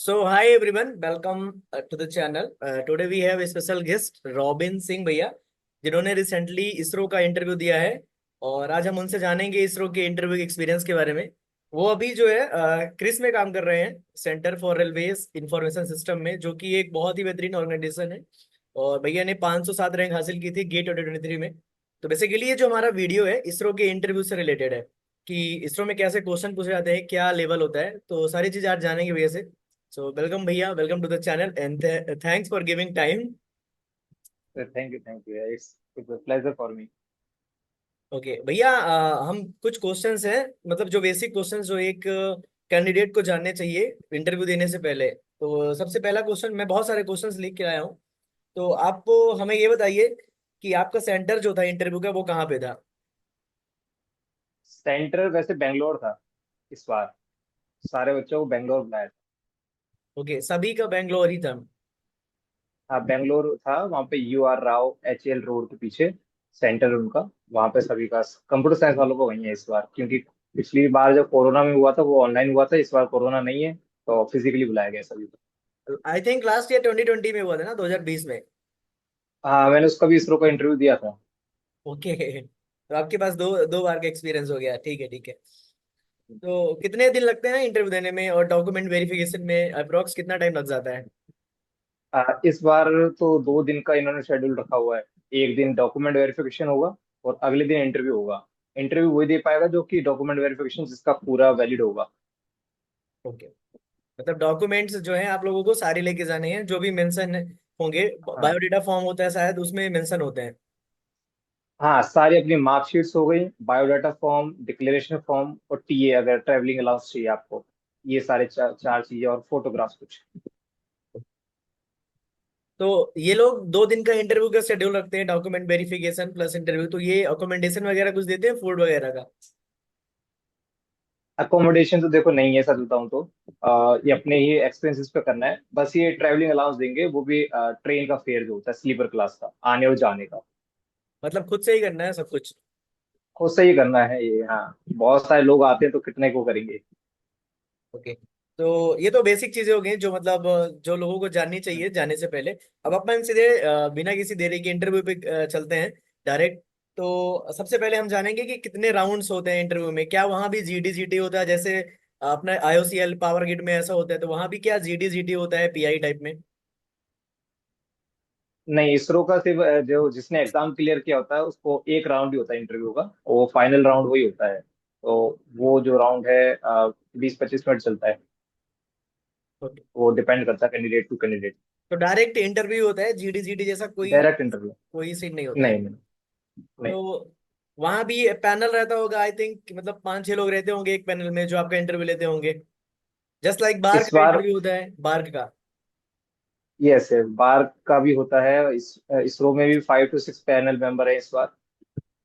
So hi everyone, welcome to the channel. Today we have a special guest robin Singh भैया, जिन्होंने recently ISRO का interview दिया है। और आज हम उनसे जानेंगे इसरो के इंटरव्यू के एक्सपीरियंस के बारे में। वो अभी जो है क्रिस में काम कर रहे हैं, centre for railways information system में, जो कि एक बहुत ही बेहतरीन ऑर्गेनाइजेशन है। और भैया ने 507 रैंक हासिल की थी गेट 2023 में। तो बेसिकली ये जो हमारा वीडियो है इसरो के इंटरव्यू से रिलेटेड है, कि इसरो में कैसे क्वेश्चन पूछे जाते हैं, क्या लेवल होता है, तो सारी चीजें आज जानेंगे भैया से। So welcome भैया, welcome to the channel and thanks for giving time. Thank you, thank you. It's a pleasure for me. Okay भैया, हम कुछ क्वेश्चंस हैं, मतलब जो बेसिक क्वेश्चंस जो एक कैंडिडेट को जानने चाहिए इंटरव्यू देने से पहले। तो सबसे पहला क्वेश्चन, मैं बहुत सारे क्वेश्चंस लिख के आया हूँ, तो आप हमें ये बताइए कि आपका सेंटर जो था इंटरव्यू का वो कहाँ पे था। सेंटर वैसे बेंगलोर था इस बार। सारे बच्चों को बेंगलोर बुलाया था। ओके, सभी का बेंगलोर ही था। हाँ, बेंगलोर था। वहाँ पे UR राव HL रोड के पीछे सेंटर है उनका। वहाँ पे सभी का कंप्यूटर साइंस वालों को वहीं है इस बार, क्योंकि पिछली बार जब कोरोना में हुआ था वो ऑनलाइन हुआ था। इस बार कोरोना नहीं है तो फिजिकली बुलाया गया सभी को। आई थिंक लास्ट ईयर 2020 में हुआ था ना, 2020 में। हाँ, मैंने उसका भी इसरो का इंटरव्यू दिया था। ओके तो आपके पास दो दो बार का एक्सपीरियंस हो गया, ठीक है ठीक है। तो कितने दिन लगते हैं इंटरव्यू देने में और डॉक्यूमेंट वेरिफिकेशन में, अप्रोक्स कितना टाइम लग जाता है। इस बार तो 2 दिन का इन्होंने शेड्यूल रखा हुआ है। एक दिन डॉक्यूमेंट वेरिफिकेशन होगा और अगले दिन इंटरव्यू होगा। इंटरव्यू वही दे पाएगा जो कि डॉक्यूमेंट वेरिफिकेशन जिसका पूरा वैलिड होगा। ओके, मतलब डॉक्यूमेंट्स जो है आप लोगों को सारे लेके जाने हैं, जो भी मेंशन होंगे। हाँ, बायोडेटा फॉर्म होता है शायद, उसमें मेंशन होते हैं। हाँ, सारी अपनी मार्कशीट्स हो गई, बायोडाटा फॉर्म, डिक्लेरेशन फॉर्म और टीए अगर ट्रैवलिंग अलाउंस चाहिए आपको। ये सारे चार चीजें और फोटोग्राफ्स कुछ। तो ये लोग 2 दिन का इंटरव्यू का शेड्यूल रखते हैं, डॉक्यूमेंट वेरिफिकेशन प्लस इंटरव्यू। तो ये अकोमोडेशन वगैरह कुछ देते हैं, फूड वगैरह का। अकोमोडेशन तो देखो नहीं है, सच बताऊं तो ये अपने ही एक्सपेंसेस पे करना है। बस ये ट्रैवलिंग अलाउंस देंगे, वो भी ट्रेन का फेयर जो होता है स्लीपर क्लास का, आने और जाने का। मतलब खुद से ही करना है सब कुछ। खुद से ही करना है ये। हाँ, बहुत सारे लोग आते हैं तो कितने को करेंगे। ओके, तो ये तो बेसिक चीजें हो गई जो मतलब जो लोगों को जाननी चाहिए जाने से पहले। अब अपन सीधे बिना किसी देरी के इंटरव्यू पे चलते हैं डायरेक्ट। तो सबसे पहले हम जानेंगे कि कितने राउंड्स होते हैं इंटरव्यू में, क्या वहां भी जीडी जीटी होता है जैसे अपना आईओसीएल पावर ग्रिड में ऐसा होता है, तो वहां भी क्या जीडी जीटी होता है पीआई टाइप में। नहीं, इसरो का सिर्फ जो जिसने एग्जाम क्लियर किया होता है उसको एक राउंड ही होता है इंटरव्यू का। वो फाइनल राउंड वही होता है। तो वो जो राउंड है 20-25 मिनट चलता है। ओके, वो डिपेंड करता है कैंडिडेट टू कैंडिडेट। तो डायरेक्ट इंटरव्यू होता है, जीडी जीटी जैसा कोई डायरेक्ट इंटरव्यू। कोई सीन नहीं होता है। नहीं, नहीं, नहीं। तो वहां भी पैनल रहता होगा आई थिंक, मतलब 5-6 लोग रहते होंगे एक पैनल में जो आपका इंटरव्यू लेते होंगे, जस्ट लाइक बार्क इस का बार इंटरव्यू होता है, बार्क का। यस है, बार का भी होता है। इसरो में भी 5 to 6 पैनल मेंबर है इस बार।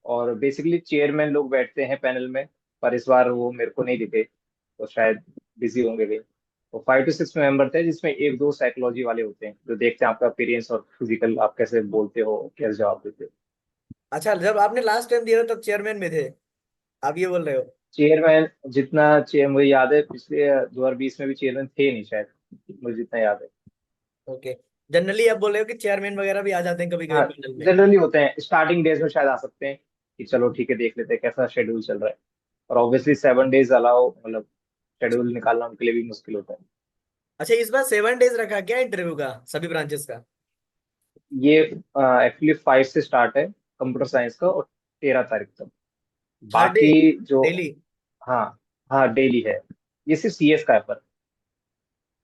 और बेसिकली चेयरमैन लोग बैठते हैं पैनल में। पर इस बार वो मेरे को नहीं दिखे, तो शायद बिजी होंगे कहीं। तो 5 to 6 मेंबर थे, जिसमें एक दो साइकोलॉजी वाले होते हैं जो देखते हैं आपका अपीयरेंस और फिजिकल, आप कैसे बोलते हो, कैसे जवाब देते हो। अच्छा, जब आपने लास्ट टाइम दिया था तब चेयरमैन में थे, आप ये बोल रहे हो। चेयरमैन जितना चेयर मुझे याद है, पिछले 2020 में भी चेयरमैन थे नहीं शायद, मुझे जितना याद है। ओके, जनरली आप बोल रहे हो कि चेयरमैन वगैरह भी आ जाते हैं कभी कभी हाँ, पैनल में। जनरली होते हैं, स्टार्टिंग डेज में शायद आ सकते हैं कि चलो ठीक है, देख लेते हैं कैसा शेड्यूल चल रहा है। और ऑब्वियसली 7 डेज अलाउ, मतलब शेड्यूल निकालना उनके लिए भी मुश्किल होता है। अच्छा, इस बार 7 डेज रखा क्या इंटरव्यू का सभी ब्रांचेस का। ये एक्चुअली 5 से स्टार्ट है कंप्यूटर साइंस का, और 13 तारीख तक। हर डे, बाकी जो, डेली। हाँ, हाँ, डेली है। ये सिर्फ CS का है पर।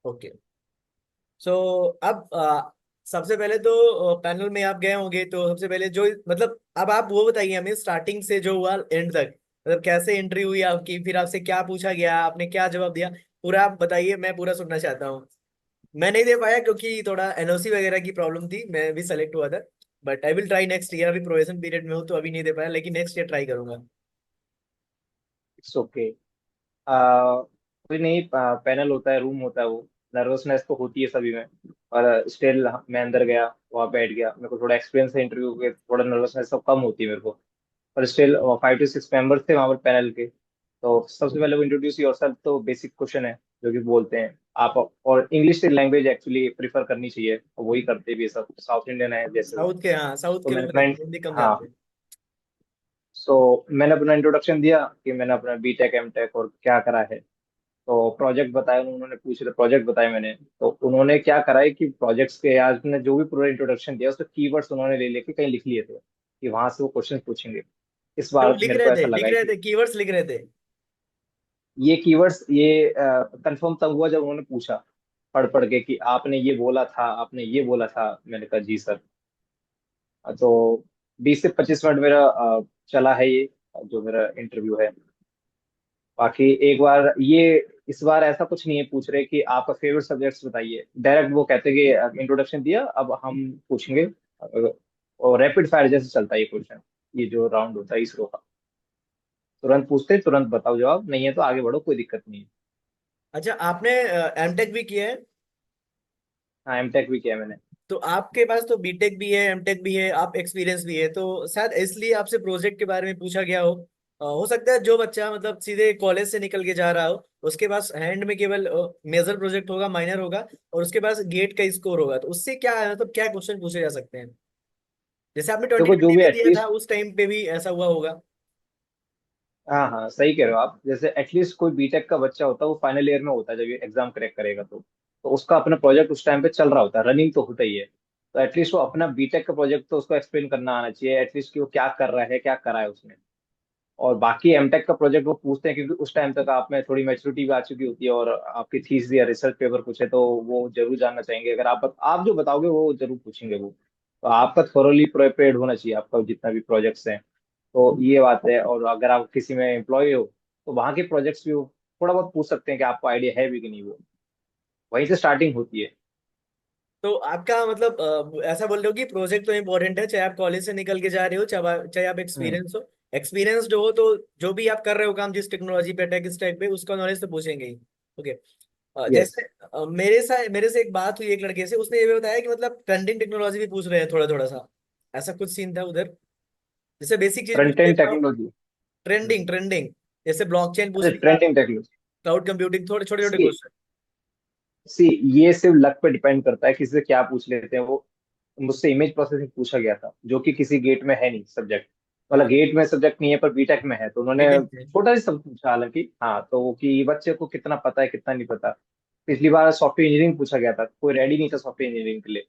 ओके, सो अब सबसे पहले तो पैनल में आप गए होंगे, तो सबसे पहले जो मतलब अब आप वो बताइए हमें स्टार्टिंग से जो हुआ एंड तक, मतलब कैसे एंट्री हुई आपकी, फिर आपसे क्या पूछा गया, आपने क्या जवाब दिया, पूरा आप बताइए, मैं पूरा सुनना चाहता हूँ। मैं नहीं दे पाया क्योंकि थोड़ा एनओसी वगैरह की प्रॉब्लम थी, मैं भी सेलेक्ट हुआ था। But I will try next year, अभी प्रोबेशन पीरियड में हूँ तो अभी नहीं दे पाया, लेकिन नेक्स्ट ईयर ट्राई करूंगा। It's okay. कोई नहीं, पैनल होता है, रूम होता है वो। नर्वसनेस तो होती है सभी में। और स्टिल मैं अंदर गया, वहाँ बैठ गया, मेरे को थोड़ा एक्सपीरियंस है इंटरव्यू के, थोड़ा नर्वसनेस तो कम होती है मेरे को। पर स्टिल 5 to 6 मेंबर्स थे वहाँ पर पैनल के। तो सबसे पहले वो इंट्रोड्यूस योरसेल्फ, तो बेसिक क्वेश्चन है जो कि बोलते हैं। आप, और इंग्लिश लैंग्वेज एक्चुअली प्रिफर करनी चाहिए, और वही करते भी है सब, साउथ इंडियन है जैसे वो। साउथ के, हाँ साउथ तो के मैंने लोग अपना, रहते हैं, हिंदी कम हाँ, जानते हैं। मैंने अपना इंट्रोडक्शन दिया कि मैंने अपना बीटेक एमटेक और क्या करा है। तो प्रोजेक्ट बताया उन्होंने, पूछ रहे प्रोजेक्ट बताए मैंने। तो उन्होंने क्या करा है कि प्रोजेक्ट्स के आज ने जो भी पूरा इंट्रोडक्शन दिया उसके कीवर्ड्स उन्होंने ले लेके कहीं लिख लिए थे कि वहां से वो क्वेश्चन पूछेंगे। इस तो बार मेरे को ऐसा लगा लिख है रहे कि थे कीवर्ड्स लिख रहे थे। ये कीवर्ड्स, ये कंफर्म तब हुआ जब उन्होंने पूछा पढ़ पढ़ के कि आपने ये बोला था, आपने ये बोला था। मैंने कहा जी सर। तो 20 से 25 मिनट मेरा चला है ये, जो मेरा इंटरव्यू है। बाकी एक बार ये, इस बार ऐसा कुछ नहीं है पूछ रहे कि आपका फेवरेट सब्जेक्ट्स बताइए, डायरेक्ट वो कहते हैं कि इंट्रोडक्शन दिया, अब हम पूछेंगे। और रैपिड फायर जैसे चलता है ये क्वेश्चन, ये जो राउंड होता है इसरो का। तुरंत पूछते, तुरंत बताओ जवाब, नहीं है तो आगे बढ़ो, कोई दिक्कत नहीं है। अच्छा, आपने एमटेक भी किया है? हाँ, एमटेक भी किया है मैंने। तो आपके पास तो बीटेक भी है, एमटेक भी है, आप एक्सपीरियंस भी है, तो शायद इसलिए आपसे प्रोजेक्ट के बारे में पूछा गया हो। हो सकता है जो बच्चा मतलब सीधे कॉलेज से निकल के जा रहा हो, उसके पास हैंड में केवल मेजर प्रोजेक्ट होगा, माइनर होगा, और उसके पास गेट का स्कोर होगा, तो उससे क्या है, मतलब क्या क्वेश्चन पूछे जा सकते हैं? जैसे आपने ट्वेंटी देखो जो ट्वेंटी भी में दिया था, एटलीस्ट, उस टाइम पे भी ऐसा हुआ होगा। हाँ हाँ सही कह रहे हो आप, जैसे एटलीस्ट कोई बीटेक का बच्चा होता है वो फाइनल ईयर में होता है जब ये एग्जाम क्रैक करेगा, तो उसका अपना प्रोजेक्ट उस टाइम पे चल रहा होता है, रनिंग तो होता ही है। तो एटलीस्ट वो अपना बीटेक का प्रोजेक्ट तो उसको एक्सप्लेन करना आना चाहिए एटलीस्ट, कि वो क्या कर रहा है, क्या करा है उसने। और बाकी एमटेक का प्रोजेक्ट वो पूछते हैं क्योंकि उस टाइम तक आप में थोड़ी मैच्योरिटी भी आ चुकी होती है, और आपकी थीसिस या रिसर्च पेपर कुछ है तो वो जरूर जानना चाहेंगे। अगर आप जो बताओगे वो जरूर पूछेंगे वो। तो आपका थोरोली प्रिपेयर्ड होना चाहिए, आपका जितना भी प्रोजेक्ट्स हैं। तो ये बात है। और अगर आप किसी में एम्प्लॉय हो तो वहाँ के प्रोजेक्ट्स भी वो थोड़ा बहुत पूछ सकते हैं कि आपको आइडिया है भी कि नहीं, वो वहीं से स्टार्टिंग होती है। तो आपका मतलब ऐसा बोल रहे हो कि प्रोजेक्ट तो इम्पोर्टेंट है, चाहे आप कॉलेज से निकल के जा रहे हो, चाहे आप हम्म। एक्सपीरियंस हो। एक्सपीरियंस जो हो तो जो भी आप कर रहे हो काम, जिस टेक्नोलॉजी पे टेक इस टाइप पे, उसका नॉलेज तो पूछेंगे ही। ओके। यस। जैसे मेरे से एक बात हुई एक लड़के से, उसने ये भी बताया कि मतलब ट्रेंडिंग टेक्नोलॉजी भी पूछ रहे हैं थोड़ा थोड़ा सा। ऐसा कुछ सीन था उधर, जैसे बेसिक चीज पूछ फ्रंट एंड लेता हूँ। टेक्नोलॉजी। ट्रेंडिंग ट्रेंडिंग, जैसे ब्लॉकचेन पूछ अच्छा, लिया, ट्रेंडिंग टेक्नोलॉजी। क्लाउड कंप्यूटिंग, थोड़े छोटे छोटे सी क्वेश्चन। सी ये सिर्फ लक पे डिपेंड करता है, किसी से क्या पूछ लेते हैं वो। मुझसे इमेज प्रोसेसिंग पूछा गया था जो कि किसी गेट में है नहीं सब्जेक्ट, मतलब हाँ, गेट में सब्जेक्ट नहीं है पर बीटेक में है, तो उन्होंने बीटेक से। छोटा सा सब पूछा हालांकि। हाँ, तो वो कि बच्चे को कितना पता है कितना नहीं पता। पिछली बार सॉफ्टवेयर इंजीनियरिंग पूछा गया था, कोई रेडी नहीं था सॉफ्टवेयर इंजीनियरिंग के लिए।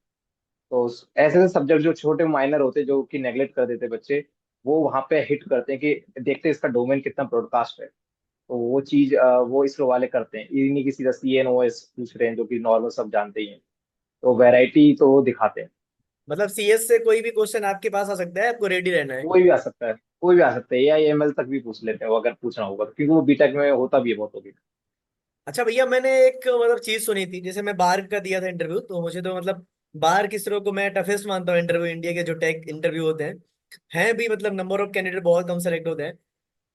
तो ऐसे ऐसे सब्जेक्ट जो छोटे माइनर होते जो कि नेग्लेक्ट कर देते बच्चे, वो वहां पे हिट करते हैं कि देखते हैं इसका डोमेन कितना ब्रॉडकास्ट है। तो वो चीज वो इसरो वाले करते हैं, ये नहीं कि सीधा CNOS पूछ रहे हैं जो कि नॉर्मल सब जानते ही हैं। तो वैरायटी तो वो दिखाते हैं। मतलब सीएस से कोई भी क्वेश्चन आपके पास आ सकता है, आपको रेडी रहना है। कोई भी आ सकता है, कोई भी आ सकता है, AI ML तक भी पूछ लेते हैं वो अगर पूछना होगा तो, क्योंकि वो बीटेक में होता भी है बहुत होगी। अच्छा भैया, मैंने एक मतलब चीज सुनी थी, जैसे मैं बार्क का दिया था इंटरव्यू, तो मुझे तो मतलब बार्क इसरो को मैं टफेस्ट मानता हूँ इंटरव्यू, इंडिया के जो टेक इंटरव्यू होते हैं भी, मतलब नंबर ऑफ कैंडिडेट बहुत कम सेलेक्ट होते हैं।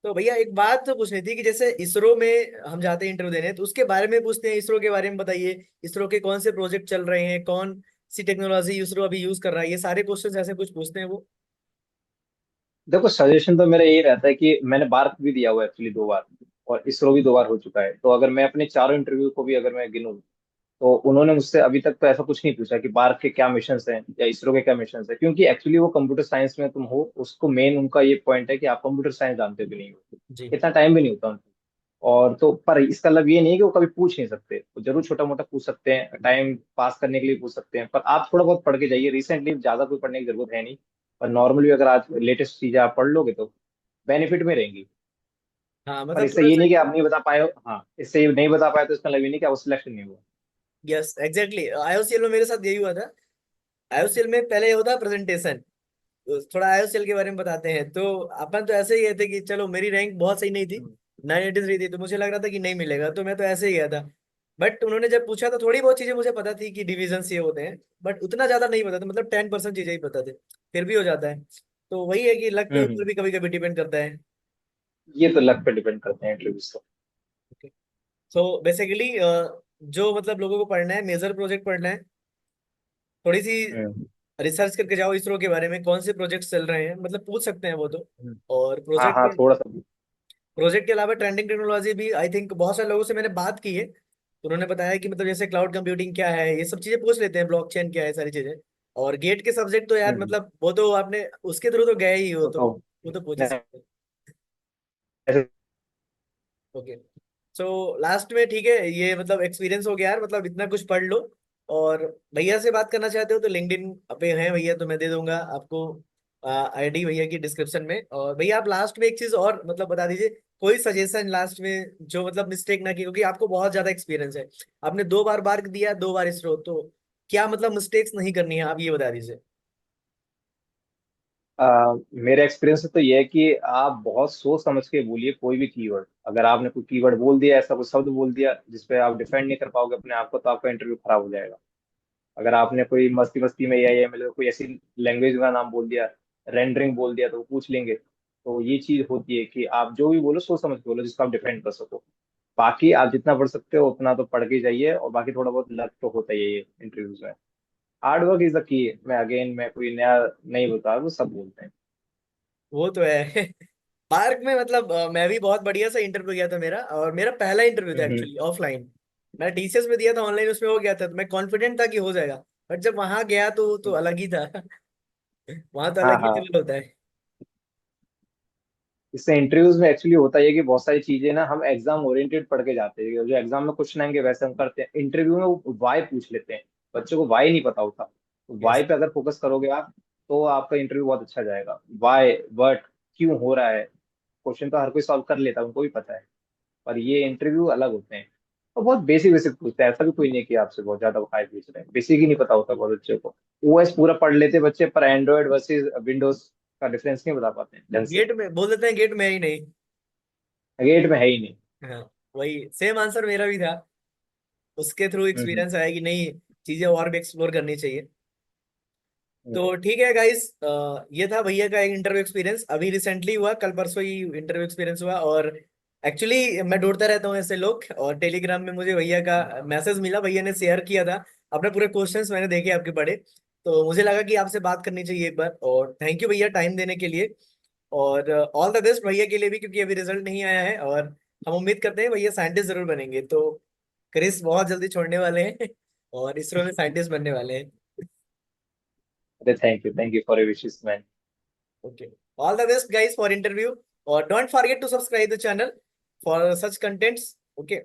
तो भैया एक बात तो पूछनी थी कि जैसे इसरो में हम जाते हैं इंटरव्यू देने, तो उसके बारे में पूछते हैं, इसरो के बारे में बताइए, इसरो के कौन से प्रोजेक्ट चल रहे हैं, कौन सी टेक्नोलॉजी इसरो अभी यूज कर रहा है, ये सारे क्वेश्चन ऐसे कुछ पूछते हैं वो। देखो सजेशन तो मेरा यही रहता है कि मैंने बार भी दिया हुआ है एक्चुअली 2 बार, और इसरो भी 2 बार हो चुका है। तो अगर मैं अपने चारों इंटरव्यू को भी अगर मैं गिनूं तो उन्होंने मुझसे अभी तक तो ऐसा कुछ नहीं पूछा कि बार के क्या मिशंस हैं या इसरो के क्या मिशंस हैं, क्योंकि एक्चुअली वो कंप्यूटर साइंस में तुम हो, उसको मेन उनका ये पॉइंट है कि आप कंप्यूटर साइंस जानते भी नहीं हो। जी। इतना टाइम भी नहीं होता उनको। और तो पर इसका मतलब ये नहीं है कि वो कभी पूछ नहीं सकते, वो जरूर छोटा मोटा पूछ सकते हैं, टाइम पास करने के लिए पूछ सकते हैं, पर आप थोड़ा बहुत पढ़ के जाइए। रिसेंटली ज्यादा कोई पढ़ने की जरूरत है नहीं, पर नॉर्मली अगर आज लेटेस्ट चीजें आप पढ़ लोगे तो बेनिफिट में रहेंगी। हाँ पर मतलब इससे थोड़ा ये सा। नहीं कि आप नहीं बता पाए हो, हाँ, इससे ये नहीं बता पाए तो इसका मतलब ये नहीं कि आप सिलेक्शन नहीं हुआ। यस एग्जैक्टली, आईओसीएल में मेरे साथ यही हुआ था। आईओसीएल में पहले ये होता है प्रेजेंटेशन, तो थोड़ा आईओसीएल के बारे में बताते हैं, तो अपन तो ऐसे ही गए थे कि चलो, मेरी रैंक बहुत सही नहीं थी, हम्म। 983 थी, तो मुझे लग रहा था कि नहीं मिलेगा, तो मैं तो ऐसे ही गया था। बट उन्होंने जब पूछा तो थोड़ी बहुत चीजें मुझे पता थी कि डिविजन ये होते हैं, बट उतना ज्यादा नहीं पता था, मतलब 10% चीजें ही पता थे, फिर भी हो जाता है। तो वही है कि लक के ऊपर हम्म। भी कभी कभी डिपेंड करता है। ये तो लक पे डिपेंड करते हैं इंटरव्यूज तो। सो बेसिकली जो मतलब लोगों को पढ़ना है, मेजर प्रोजेक्ट पढ़ना है, थोड़ी सी हम्म। रिसर्च करके जाओ इसरो के बारे में, कौन से प्रोजेक्ट चल रहे हैं, मतलब पूछ सकते हैं वो तो। हम्म। और हाँ हाँ थोड़ा सा भी। प्रोजेक्ट के अलावा ट्रेंडिंग टेक्नोलॉजी भी आई थिंक बहुत सारे लोगों से मैंने बात की है, तो उन्होंने बताया कि मतलब जैसे क्लाउड कंप्यूटिंग क्या है, ये सब चीजें पूछ लेते हैं, ब्लॉकचेन क्या है, सारी चीजें। और गेट के सब्जेक्ट तो यार हम्म। मतलब वो तो आपने उसके थ्रू तो गए ही हो, वो तो तो वो तो पूछ ही नहीं, सकते हैं। ओके। सो लास्ट में ठीक है, ये मतलब एक्सपीरियंस हो गया यार, मतलब इतना कुछ पढ़ लो। और भैया से बात करना चाहते हो तो लिंक्डइन पे है भैया, तो मैं दे दूंगा आपको आईडी भैया की डिस्क्रिप्शन में। और भैया आप लास्ट में एक चीज और मतलब बता दीजिए, कोई सजेशन लास्ट में जो मतलब मिस्टेक ना की, क्योंकि आपको बहुत ज्यादा एक्सपीरियंस है, आपने 2 बार बार दिया, 2 बार इसरो, तो क्या मतलब मिस्टेक्स नहीं करनी है, आप ये बता दीजिए। मेरे एक्सपीरियंस से तो ये है कि आप बहुत सोच समझ के बोलिए कोई भी कीवर्ड। अगर आपने कोई कीवर्ड बोल दिया, ऐसा कोई शब्द बोल दिया जिसपे आप डिफेंड नहीं कर पाओगे अपने आप को, तो आपका इंटरव्यू खराब हो जाएगा। अगर आपने कोई मस्ती मस्ती में या मतलब कोई ऐसी लैंग्वेज का नाम बोल दिया, रेंडरिंग बोल दिया, तो वो पूछ लेंगे। तो ये चीज होती है कि आप जो भी बोलो सोच समझ के बोलो, जिसको आप डिफेंड कर सको। बाकी आप जितना पढ़ सकते हो उतना तो पढ़ के जाइए, और बाकी थोड़ा बहुत लक तो होता ही है ये इंटरव्यूज में। Hard work is the key. मैं कोई नया नहीं बता, वो सब बोलते हैं। वो तो है। पार्क में मतलब मैं भी बहुत बढ़िया सा इंटरव्यू गया था मेरा, और मेरा पहला इंटरव्यू था हम्म। Actually offline. मैं टीसीएस में दिया था, ऑनलाइन उसमें हो गया था, तो मैं कॉन्फिडेंट था कि हो जाएगा। बट जब वहां गया तो अलग ही था। वहां तो हाँ अलग ही हाँ। लेवल होता है। इससे इंटरव्यूज में एक्चुअली होता है कि बहुत सारी चीजें ना हम एग्जाम ओरिएंटेड पढ़ के जाते हैं, जो एग्जाम में क्वेश्चन आएंगे वैसे हम करते हैं। इंटरव्यू में वो वाई पूछ लेते हैं, बच्चों को वाई नहीं पता होता। यस। वाई पे अगर फोकस करोगे आप, तो आपका इंटरव्यू बहुत अच्छा जाएगा। वाई, बट, क्यों हो रहा है, क्वेश्चन तो हर कोई सॉल्व कर लेता है, उनको भी पता है। पर ये इंटरव्यू अलग होते हैं। और बहुत बेसिक बेसिक पूछते हैं, ऐसा भी कोई नहीं है कि आपसे बहुत ज्यादा हाई पूछ रहे हैं। बेसिक ही नहीं पता होता बहुत बच्चों को। ओएस पूरा पढ़ लेते बच्चे, पर एंड्रॉइड वर्सेस विंडोज का डिफरेंस नहीं बता पाते हैं ढंग से। गेट में बोल देते हैं, गेट में ही नहीं। गेट में है ही नहीं। हाँ, वही सेम आंसर मेरा भी था। उसके थ्रू हम्म। एक्सपीरियंस आया कि नहीं, चीजें और भी एक्सप्लोर करनी चाहिए। हम्म। तो ठीक है गाइस, ये था भैया का एक इंटरव्यू एक्सपीरियंस, अभी रिसेंटली हुआ, कल परसों ही इंटरव्यू एक्सपीरियंस हुआ। और एक्चुअली मैं ढूंढता रहता हूँ ऐसे लोग, और टेलीग्राम में मुझे भैया का मैसेज मिला, भैया ने शेयर किया था अपने पूरे क्वेश्चंस, मैंने देखे आपके पढ़े। तो मुझे लगा कि आपसे बात करनी चाहिए एक बार, और थैंक यू भैया टाइम देने के लिए। और ऑल द बेस्ट भैया के लिए भी, क्योंकि अभी रिजल्ट नहीं आया है, और हम उम्मीद करते हैं भैया साइंटिस्ट जरूर बनेंगे। तो क्रिस बहुत जल्दी छोड़ने वाले हैं, और इसरो में साइंटिस्ट बनने वाले हैं। अरे thank you for your wishes man. Okay. All the best, guys, for interview. Or don't forget to subscribe the channel for such contents. Okay.